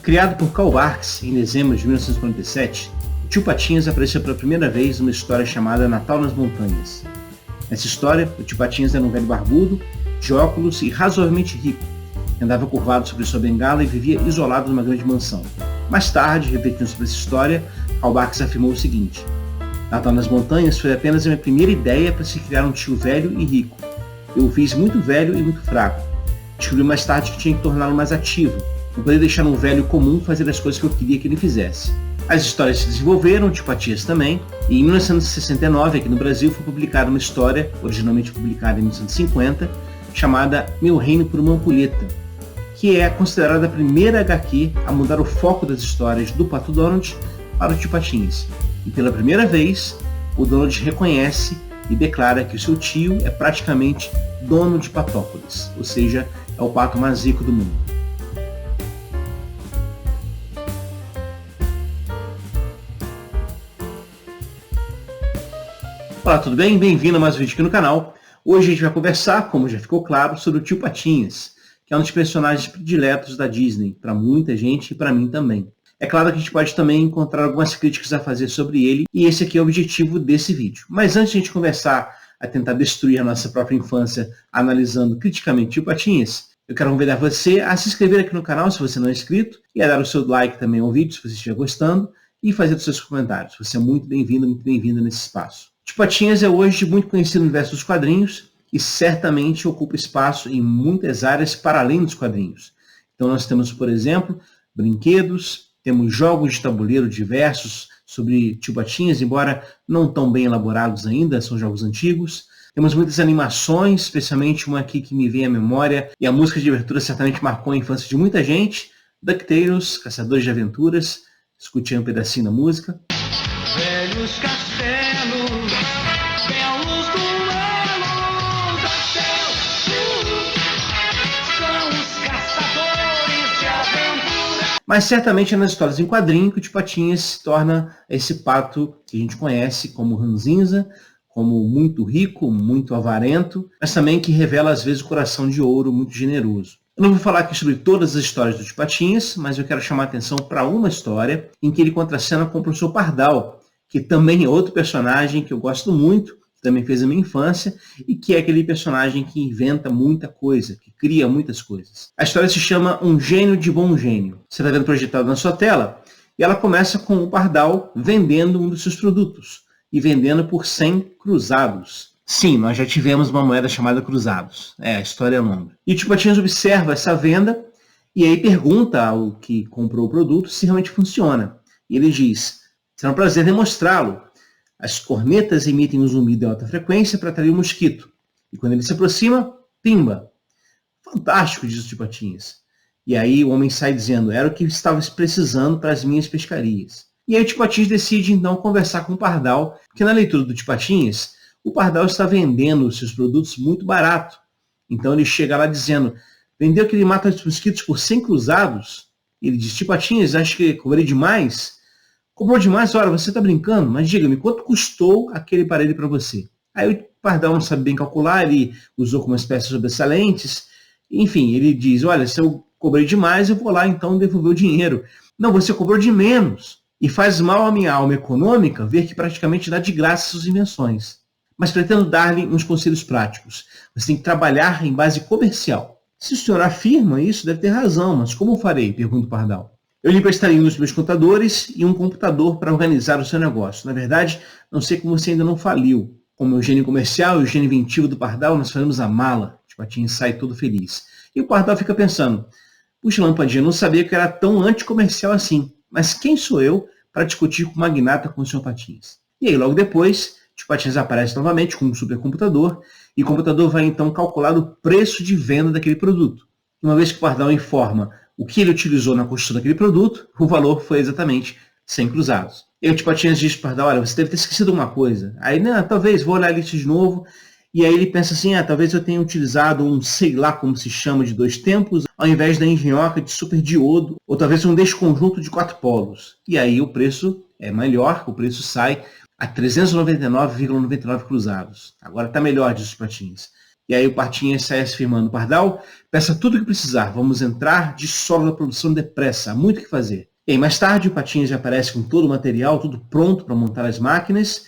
Criado por Karl Barks em dezembro de 1947, o Tio Patinhas apareceu pela primeira vez numa história chamada Natal nas Montanhas. Nessa história, o Tio Patinhas era um velho barbudo, de óculos e razoavelmente rico, que andava curvado sobre sua bengala e vivia isolado numa grande mansão. Mais tarde, refletindo sobre essa história, Karl Barks afirmou o seguinte: Natal nas Montanhas foi apenas a minha primeira ideia para se criar um tio velho e rico. Eu o fiz muito velho e muito fraco. Descobri mais tarde que tinha que torná-lo mais ativo, não poder deixar um velho comum fazer as coisas que eu queria que ele fizesse. As histórias se desenvolveram, o Tio Patinhas também, e em 1969, aqui no Brasil, foi publicada uma história, originalmente publicada em 1950, chamada Meu Reino por uma Ampulheta, que é considerada a primeira HQ a mudar o foco das histórias do Pato Donald para o Tio Patinhas. E pela primeira vez, o Donald reconhece e declara que o seu tio é praticamente dono de Patópolis, ou seja, é o pato mais rico do mundo. Olá, tudo bem? Bem-vindo a mais um vídeo aqui no canal. Hoje a gente vai conversar, como já ficou claro, sobre o Tio Patinhas, que é um dos personagens prediletos da Disney, para muita gente e para mim também. É claro que a gente pode também encontrar algumas críticas a fazer sobre ele, e esse aqui é o objetivo desse vídeo. Mas antes de a gente começar a tentar destruir a nossa própria infância analisando criticamente o Tio Patinhas, eu quero convidar você a se inscrever aqui no canal se você não é inscrito, e a dar o seu like também ao vídeo se você estiver gostando, e fazer os seus comentários. Você é muito bem-vindo nesse espaço. Tio Patinhas é hoje muito conhecido no universo dos quadrinhos e certamente ocupa espaço em muitas áreas para além dos quadrinhos. Então nós temos, por exemplo, brinquedos, temos jogos de tabuleiro diversos sobre Tio Patinhas, embora não tão bem elaborados ainda, são jogos antigos. Temos muitas animações, especialmente uma aqui que me vem à memória, e a música de abertura certamente marcou a infância de muita gente, DuckTales, Caçadores de Aventuras. Escute aí um pedacinho da música. Velhos castelos, belos duelos a céu, são os caçadores de aventura. Mas certamente é nas histórias em quadrinho que o Tio Patinhas se torna esse pato que a gente conhece como ranzinza, como muito rico, muito avarento, mas também que revela às vezes o coração de ouro muito generoso. Eu não vou falar aqui sobre todas as histórias do Tio Patinhas, mas eu quero chamar a atenção para uma história em que ele contracena com o professor Pardal, que também é outro personagem que eu gosto muito, que também fez a minha infância, e que é aquele personagem que inventa muita coisa, que cria muitas coisas. A história se chama Um Gênio de Bom Gênio. Você está vendo projetado na sua tela, e ela começa com o Pardal vendendo um dos seus produtos, e vendendo por 100 cruzados. Sim, nós já tivemos uma moeda chamada cruzados. A história é longa. E o Tio Patinhas observa essa venda, e aí pergunta ao que comprou o produto se realmente funciona. E ele diz: será um prazer demonstrá-lo. As cornetas emitem um zumbido em alta frequência para atrair o mosquito. E quando ele se aproxima, pimba. Fantástico, diz o Tio Patinhas. E aí o homem sai dizendo: era o que estava precisando para as minhas pescarias. E aí o Tio Patinhas decide então conversar com o Pardal, porque na leitura do Tio Patinhas, o Pardal está vendendo os seus produtos muito barato. Então ele chega lá dizendo: vendeu que ele mata os mosquitos por 100 cruzados? Ele diz: Tio Patinhas, acho que cobrei demais? Cobrou demais? Ora, você está brincando? Mas diga-me, quanto custou aquele aparelho para você? Aí o Pardal não sabe bem calcular, ele usou como espécie sobressalentes. Enfim, ele diz: olha, se eu cobrei demais, eu vou lá então devolver o dinheiro. Não, você cobrou de menos. E faz mal à minha alma econômica ver que praticamente dá de graça suas invenções. Mas pretendo dar-lhe uns conselhos práticos. Você tem que trabalhar em base comercial. Se o senhor afirma isso, deve ter razão, mas como eu farei? Pergunta o Pardal. Eu lhe emprestaria um dos meus contadores e um computador para organizar o seu negócio. Na verdade, não sei como você ainda não faliu. Como o gênio comercial e o gênio inventivo do Pardal, nós faremos a mala. O Tio Patinhas sai todo feliz. E o Pardal fica pensando: puxa, Lampadinha, eu não sabia que era tão anticomercial assim. Mas quem sou eu para discutir com o magnata com o Sr. Patinhas? E aí, logo depois, o Tio Patinhas aparece novamente com um supercomputador, e o computador vai então calcular o preço de venda daquele produto. Uma vez que o Pardal informa o que ele utilizou na construção daquele produto, o valor foi exatamente 100 cruzados. E o Tio Patinhas diz para o Pardal: olha, você deve ter esquecido uma coisa. Aí, não, talvez, vou olhar a lista de novo. E aí ele pensa assim: talvez eu tenha utilizado um, sei lá como se chama, de 2 tempos, ao invés da engenhoca de superdiodo, ou talvez um desconjunto de 4 polos. E aí o preço é melhor, o preço sai a 399,99 cruzados. Agora está melhor, diz o Patinhas. E E aí o Patinhas sai afirmando: Pardal, peça tudo o que precisar, vamos entrar de solo da produção depressa, há muito o que fazer. E aí mais tarde o Patinhas já aparece com todo o material, tudo pronto para montar as máquinas,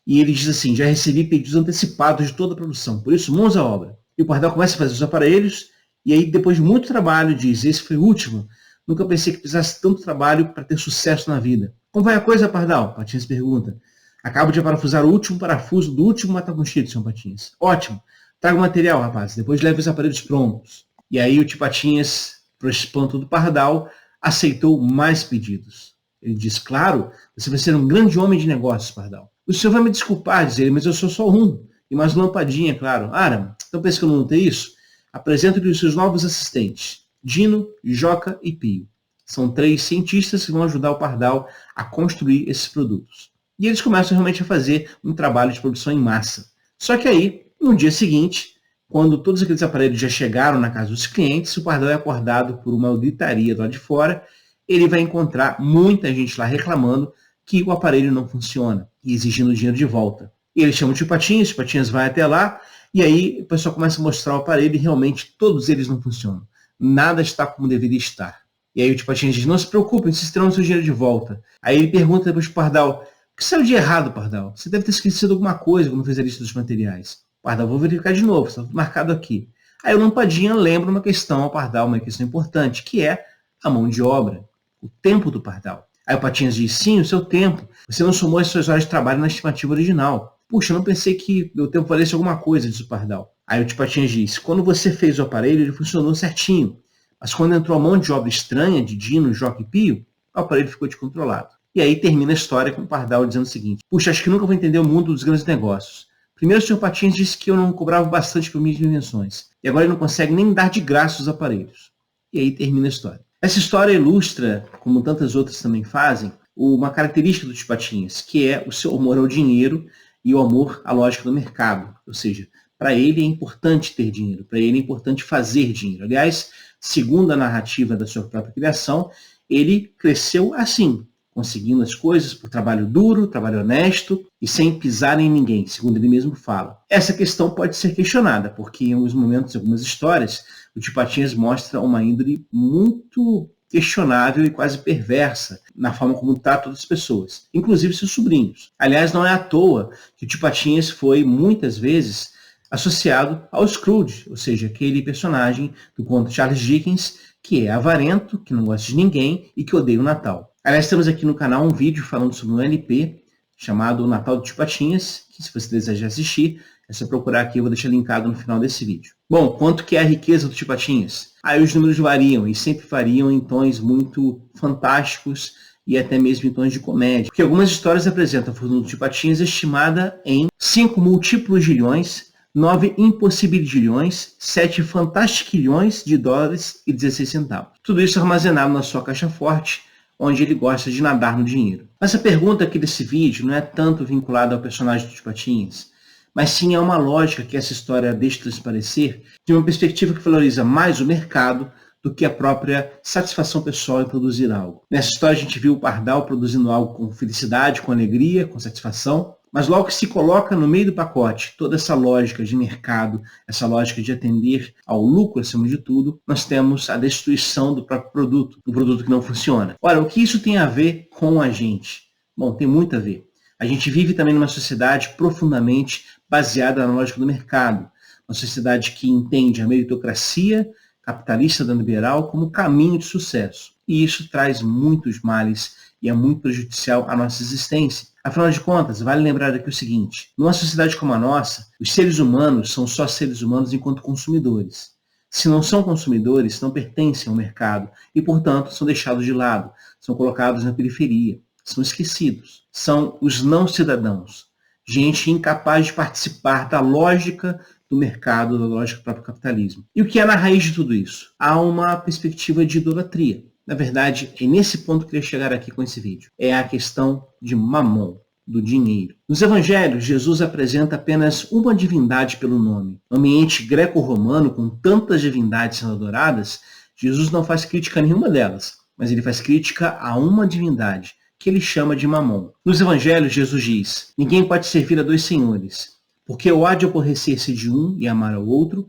e ele diz assim: já recebi pedidos antecipados de toda a produção, por isso mãos à obra. E o Pardal começa a fazer os aparelhos, e aí depois de muito trabalho diz: esse foi o último, nunca pensei que precisasse tanto trabalho para ter sucesso na vida. Como vai a coisa, Pardal? Patinhas pergunta. Acabo de parafusar o último parafuso do último mata-mosquito, Sr. Patinhas. Ótimo. Traga o material, rapaz. Depois leve os aparelhos prontos. E aí o tio Patinhas, para o espanto do Pardal, aceitou mais pedidos. Ele diz: claro, você vai ser um grande homem de negócios, Pardal. O senhor vai me desculpar, diz ele, mas eu sou só um. E mais lampadinha, claro. Aram, então pensa que eu não notei isso? Apresento-lhe os seus novos assistentes, Dino, Joca e Pio. São 3 cientistas que vão ajudar o Pardal a construir esses produtos. E eles começam realmente a fazer um trabalho de produção em massa. Só que aí, no dia seguinte, quando todos aqueles aparelhos já chegaram na casa dos clientes, o Pardal é acordado por uma gritaria do lado de fora. Ele vai encontrar muita gente lá reclamando que o aparelho não funciona e exigindo o dinheiro de volta. E ele chama o tio Patinhas vai até lá, e aí o pessoal começa a mostrar o aparelho e realmente todos eles não funcionam. Nada está como deveria estar. E aí o tio Patinhas diz: não se preocupem, vocês terão o seu dinheiro de volta. Aí ele pergunta depois para o Pardal: o que saiu de errado, Pardal? Você deve ter esquecido alguma coisa quando fez a lista dos materiais. Pardal, vou verificar de novo, está marcado aqui. Aí o Lampadinha lembra uma questão ao Pardal, uma questão importante, que é a mão de obra, o tempo do Pardal. Aí o Patinhas diz: sim, o seu tempo. Você não somou as suas horas de trabalho na estimativa original. Puxa, eu não pensei que meu tempo valesse alguma coisa, diz o Pardal. Aí o tio Patinhas diz: quando você fez o aparelho, ele funcionou certinho. Mas quando entrou a mão de obra estranha de Dino, Joca e Pio, o aparelho ficou descontrolado. E aí termina a história com o Pardal dizendo o seguinte: puxa, acho que nunca vou entender o mundo dos grandes negócios. Primeiro o Sr. Patinhas disse que eu não cobrava bastante por minhas invenções. E agora ele não consegue nem dar de graça os aparelhos. E aí termina a história. Essa história ilustra, como tantas outras também fazem, uma característica do tio Patinhas, que é o seu amor ao dinheiro e o amor à lógica do mercado. Ou seja, para ele é importante ter dinheiro, para ele é importante fazer dinheiro. Aliás, segundo a narrativa da sua própria criação, ele cresceu assim, conseguindo as coisas por trabalho duro, trabalho honesto e sem pisar em ninguém, segundo ele mesmo fala. Essa questão pode ser questionada, porque em alguns momentos, em algumas histórias, o tio Patinhas mostra uma índole muito questionável e quase perversa na forma como trata outras pessoas, inclusive seus sobrinhos. Aliás, não é à toa que o tio Patinhas foi muitas vezes associado ao Scrooge, ou seja, aquele personagem do conto Charles Dickens que é avarento, que não gosta de ninguém e que odeia o Natal. Aliás, temos aqui no canal um vídeo falando sobre um LP chamado O Natal do Tio Patinhas, que se você desejar assistir, é só procurar aqui, eu vou deixar linkado no final desse vídeo. Bom, quanto que é a riqueza do Tio Patinhas? Aí os números variam e sempre variam em tons muito fantásticos e até mesmo em tons de comédia. Porque algumas histórias apresentam a fortuna do Tio Patinhas estimada em 5 múltiplos gilhões, 9 impossibilhões, 7 fantastiquilhões de dólares e 16 centavos. Tudo isso armazenado na sua caixa forte, onde ele gosta de nadar no dinheiro. Mas a pergunta aqui desse vídeo não é tanto vinculada ao personagem do Tio Patinhas, mas sim a uma lógica que essa história deixa transparecer de uma perspectiva que valoriza mais o mercado do que a própria satisfação pessoal em produzir algo. Nessa história a gente viu o Pardal produzindo algo com felicidade, com alegria, com satisfação, mas logo que se coloca no meio do pacote toda essa lógica de mercado, essa lógica de atender ao lucro acima de tudo, nós temos a destruição do próprio produto, do produto que não funciona. Ora, o que isso tem a ver com a gente? Bom, tem muito a ver. A gente vive também numa sociedade profundamente baseada na lógica do mercado, uma sociedade que entende a meritocracia capitalista da liberal como caminho de sucesso. E isso traz muitos males e é muito prejudicial à nossa existência. Afinal de contas, vale lembrar aqui o seguinte: numa sociedade como a nossa, os seres humanos são só seres humanos enquanto consumidores. Se não são consumidores, não pertencem ao mercado e, portanto, são deixados de lado, são colocados na periferia, são esquecidos. São os não cidadãos, gente incapaz de participar da lógica do mercado, da lógica do próprio capitalismo. E o que é na raiz de tudo isso? Há uma perspectiva de idolatria. Na verdade, é nesse ponto que eu queria chegar aqui com esse vídeo. É a questão de mamon, do dinheiro. Nos evangelhos, Jesus apresenta apenas uma divindade pelo nome. No ambiente greco-romano, com tantas divindades sendo adoradas, Jesus não faz crítica a nenhuma delas, mas ele faz crítica a uma divindade, que ele chama de mamon. Nos evangelhos, Jesus diz: ninguém pode servir a 2 senhores, Porque ou há de aborrecer-se de um e amar ao outro,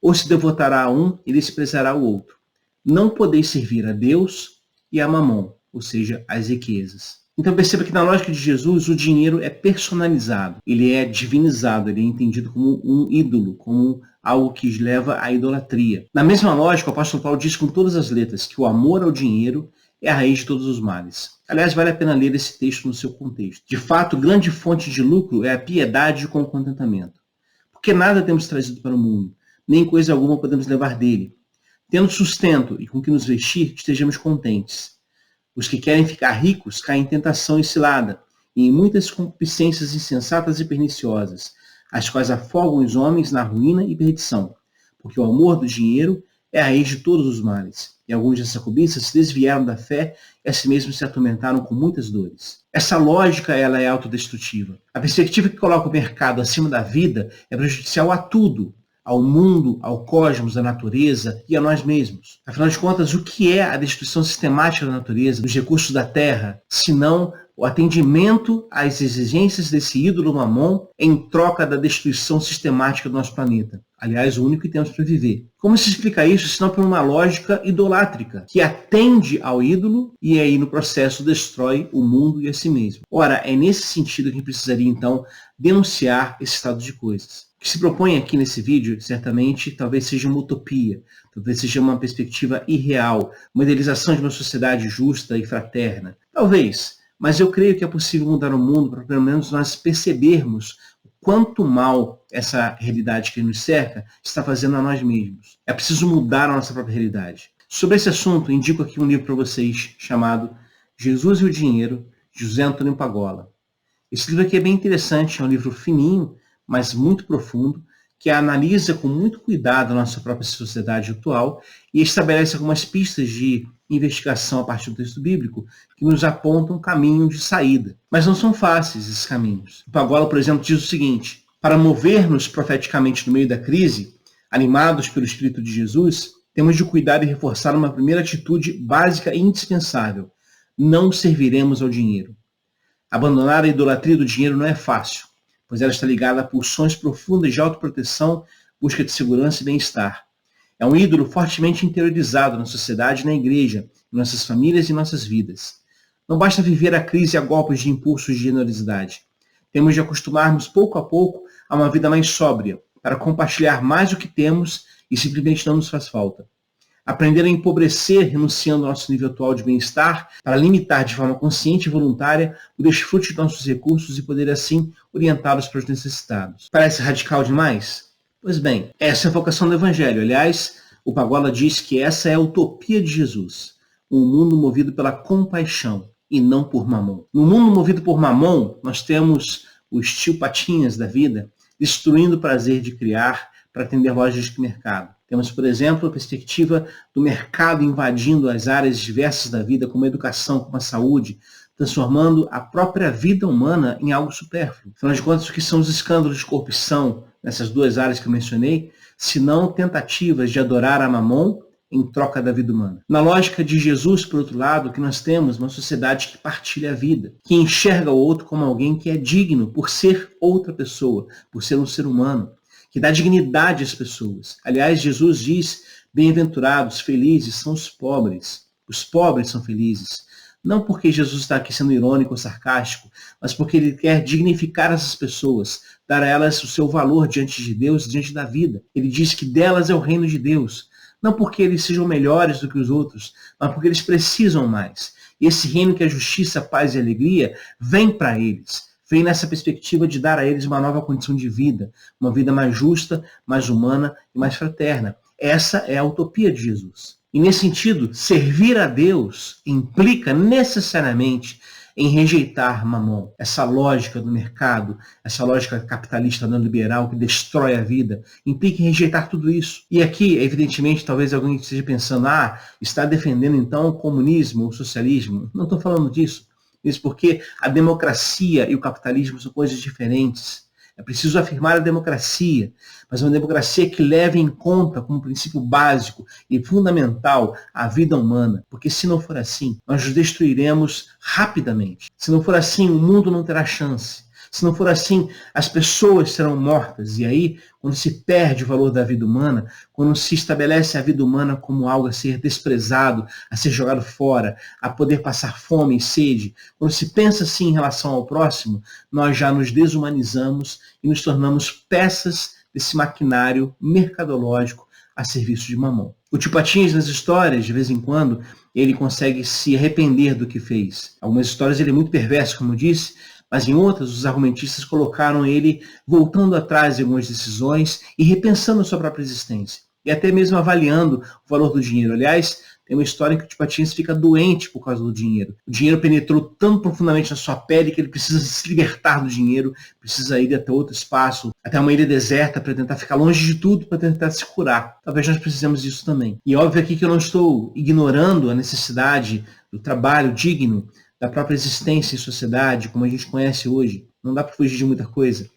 ou se devotará a um e desprezará o outro. Não podeis servir a Deus e a Mamon, ou seja, as riquezas. Então perceba que na lógica de Jesus o dinheiro é personalizado, ele é divinizado, ele é entendido como um ídolo, como algo que leva à idolatria. Na mesma lógica, o apóstolo Paulo diz com todas as letras que o amor ao dinheiro é a raiz de todos os males. Aliás, vale a pena ler esse texto no seu contexto. De fato, grande fonte de lucro é a piedade com o contentamento. Porque nada temos trazido para o mundo, nem coisa alguma podemos levar dele. Tendo sustento e com que nos vestir, estejamos contentes. Os que querem ficar ricos caem em tentação e cilada, e em muitas concupiscências insensatas e perniciosas, as quais afogam os homens na ruína e perdição. Porque o amor do dinheiro é a raiz de todos os males. E alguns dessa cobiça se desviaram da fé e a si mesmos se atormentaram com muitas dores. Essa lógica ela é autodestrutiva. A perspectiva que coloca o mercado acima da vida é prejudicial a tudo, ao mundo, ao cosmos, à natureza e a nós mesmos. Afinal de contas, o que é a destruição sistemática da natureza, dos recursos da terra, senão o atendimento às exigências desse ídolo Mamon em troca da destruição sistemática do nosso planeta? Aliás, o único que temos para viver. Como se explica isso, senão por uma lógica idolátrica, que atende ao ídolo e aí no processo destrói o mundo e a si mesmo? Ora, é nesse sentido que precisaria então denunciar esse estado de coisas. O que se propõe aqui nesse vídeo, certamente, talvez seja uma utopia, talvez seja uma perspectiva irreal, uma idealização de uma sociedade justa e fraterna. Talvez, mas eu creio que é possível mudar o mundo para pelo menos nós percebermos o quanto mal essa realidade que nos cerca está fazendo a nós mesmos. É preciso mudar a nossa própria realidade. Sobre esse assunto, indico aqui um livro para vocês chamado Jesus e o Dinheiro, de José Antônio Pagola. Esse livro aqui é bem interessante, é um livro fininho, mas muito profundo, que analisa com muito cuidado a nossa própria sociedade atual e estabelece algumas pistas de investigação a partir do texto bíblico que nos apontam um caminho de saída. Mas não são fáceis esses caminhos. O Pagola, por exemplo, diz o seguinte: para mover-nos profeticamente no meio da crise, animados pelo Espírito de Jesus, temos de cuidar e reforçar uma primeira atitude básica e indispensável: não serviremos ao dinheiro. Abandonar a idolatria do dinheiro não é fácil, pois ela está ligada a pulsões profundas de autoproteção, busca de segurança e bem-estar. É um ídolo fortemente interiorizado na sociedade e na igreja, em nossas famílias e em nossas vidas. Não basta viver a crise a golpes de impulsos de generosidade. Temos de acostumarmos pouco a pouco a uma vida mais sóbria, para compartilhar mais o que temos e simplesmente não nos faz falta. Aprender a empobrecer, renunciando ao nosso nível atual de bem-estar, para limitar de forma consciente e voluntária o desfrute de nossos recursos e poder assim orientá-los para os necessitados. Parece radical demais? Pois bem, essa é a vocação do Evangelho. Aliás, o Pagola diz que essa é a utopia de Jesus, um mundo movido pela compaixão e não por Mamon. No mundo movido por Mamon, nós temos os tio Patinhas da vida destruindo o prazer de criar para atender lojas de mercado. Temos, por exemplo, a perspectiva do mercado invadindo as áreas diversas da vida, como a educação, como a saúde, transformando a própria vida humana em algo supérfluo. Afinal de contas, o que são os escândalos de corrupção nessas duas áreas que eu mencionei, se não tentativas de adorar a Mamon em troca da vida humana? Na lógica de Jesus, por outro lado, que nós temos uma sociedade que partilha a vida, que enxerga o outro como alguém que é digno por ser outra pessoa, por ser um ser humano, que dá dignidade às pessoas. Aliás, Jesus diz: bem-aventurados, felizes são os pobres. Os pobres são felizes. Não porque Jesus está aqui sendo irônico ou sarcástico, mas porque ele quer dignificar essas pessoas, dar a elas o seu valor diante de Deus, diante da vida. Ele diz que delas é o reino de Deus. Não porque eles sejam melhores do que os outros, mas porque eles precisam mais. E esse reino que é justiça, paz e alegria vem para eles. Vem nessa perspectiva de dar a eles uma nova condição de vida, uma vida mais justa, mais humana e mais fraterna. Essa é a utopia de Jesus. E nesse sentido, servir a Deus implica necessariamente em rejeitar Mamon, essa lógica do mercado, essa lógica capitalista neoliberal que destrói a vida, implica em rejeitar tudo isso. E aqui, evidentemente, talvez alguém esteja pensando: está defendendo então o comunismo, o socialismo. Não estou falando disso. Isso porque a democracia e o capitalismo são coisas diferentes. É preciso afirmar a democracia, mas uma democracia que leve em conta como princípio básico e fundamental a vida humana, porque se não for assim, nós nos destruiremos rapidamente. Se não for assim, o mundo não terá chance. Se não for assim, as pessoas serão mortas. E aí, quando se perde o valor da vida humana, quando se estabelece a vida humana como algo a ser desprezado, a ser jogado fora, a poder passar fome e sede, quando se pensa assim em relação ao próximo, nós já nos desumanizamos e nos tornamos peças desse maquinário mercadológico a serviço de Mamon. O Tio Patinhas, nas histórias, de vez em quando, ele consegue se arrepender do que fez. Algumas histórias ele é muito perverso, como eu disse, mas em outras os argumentistas colocaram ele voltando atrás em algumas decisões e repensando a sua própria existência. E até mesmo avaliando o valor do dinheiro. Aliás, tem uma história em que o Tio Patinhas fica doente por causa do dinheiro. O dinheiro penetrou tão profundamente na sua pele que ele precisa se libertar do dinheiro, precisa ir até outro espaço, até uma ilha deserta para tentar ficar longe de tudo, para tentar se curar. Talvez nós precisemos disso também. E óbvio aqui que eu não estou ignorando a necessidade do trabalho digno, da própria existência em sociedade, como a gente conhece hoje. Não dá para fugir de muita coisa.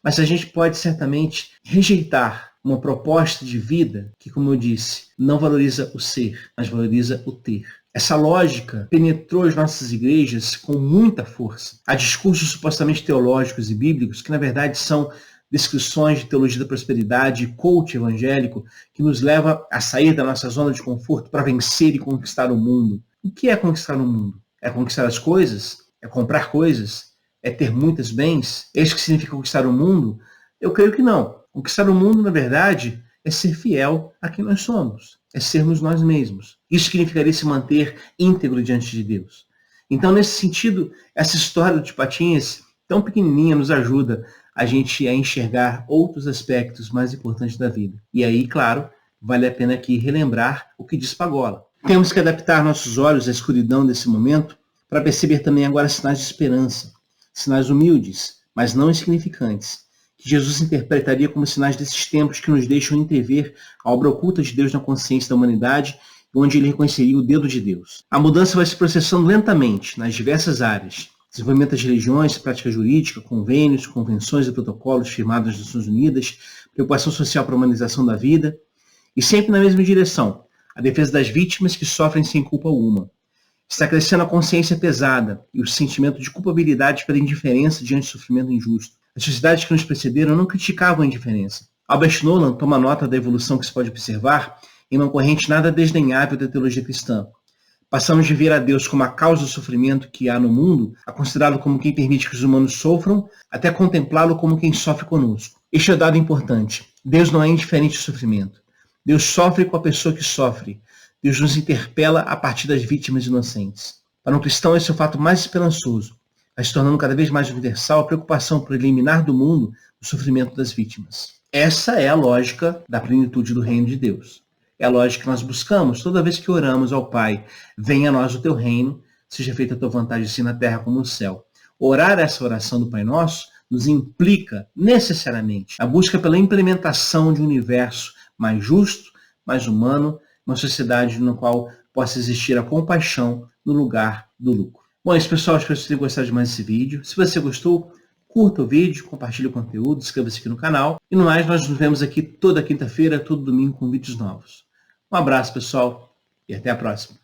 Mas a gente pode certamente rejeitar uma proposta de vida que, como eu disse, não valoriza o ser, mas valoriza o ter. Essa lógica penetrou as nossas igrejas com muita força. Há discursos supostamente teológicos e bíblicos que, na verdade, são descrições de teologia da prosperidade e coach evangélico que nos leva a sair da nossa zona de conforto para vencer e conquistar o mundo. O que é conquistar o mundo? É conquistar as coisas? É comprar coisas? É ter muitos bens? É isso que significa conquistar o mundo? Eu creio que não. Conquistar o mundo, na verdade, é ser fiel a quem nós somos. É sermos nós mesmos. Isso significaria se manter íntegro diante de Deus. Então, nesse sentido, essa história do Tio Patinhas, tão pequenininha, nos ajuda a gente a enxergar outros aspectos mais importantes da vida. E aí, claro, vale a pena aqui relembrar o que diz Pagola. Temos que adaptar nossos olhos à escuridão desse momento para perceber também agora sinais de esperança. Sinais humildes, mas não insignificantes, que Jesus interpretaria como sinais desses tempos que nos deixam entrever a obra oculta de Deus na consciência da humanidade, onde ele reconheceria o dedo de Deus. A mudança vai se processando lentamente nas diversas áreas. Desenvolvimento das religiões, prática jurídica, convênios, convenções e protocolos firmados nas Nações Unidas, preocupação social para a humanização da vida, e sempre na mesma direção, a defesa das vítimas que sofrem sem culpa alguma. Está crescendo a consciência pesada e o sentimento de culpabilidade pela indiferença diante do sofrimento injusto. As sociedades que nos precederam não criticavam a indiferença. Albert Nolan toma nota da evolução que se pode observar em uma corrente nada desdenhável da teologia cristã. Passamos de ver a Deus como a causa do sofrimento que há no mundo, a considerá-lo como quem permite que os humanos sofram, até contemplá-lo como quem sofre conosco. Este é o dado importante. Deus não é indiferente ao sofrimento. Deus sofre com a pessoa que sofre. Deus nos interpela a partir das vítimas inocentes. Para um cristão, esse é o fato mais esperançoso, vai se tornando cada vez mais universal a preocupação por eliminar do mundo o sofrimento das vítimas. Essa é a lógica da plenitude do reino de Deus. É a lógica que nós buscamos toda vez que oramos ao Pai: venha a nós o teu reino, seja feita a tua vontade assim na terra como no céu. Orar essa oração do Pai Nosso nos implica necessariamente a busca pela implementação de um universo mais justo, mais humano, uma sociedade na qual possa existir a compaixão no lugar do lucro. Bom, é isso, pessoal. Espero que vocês tenham gostado de mais desse vídeo. Se você gostou, curta o vídeo, compartilhe o conteúdo, inscreva-se aqui no canal. E no mais, nós nos vemos aqui toda quinta-feira, todo domingo com vídeos novos. Um abraço, pessoal, e até a próxima.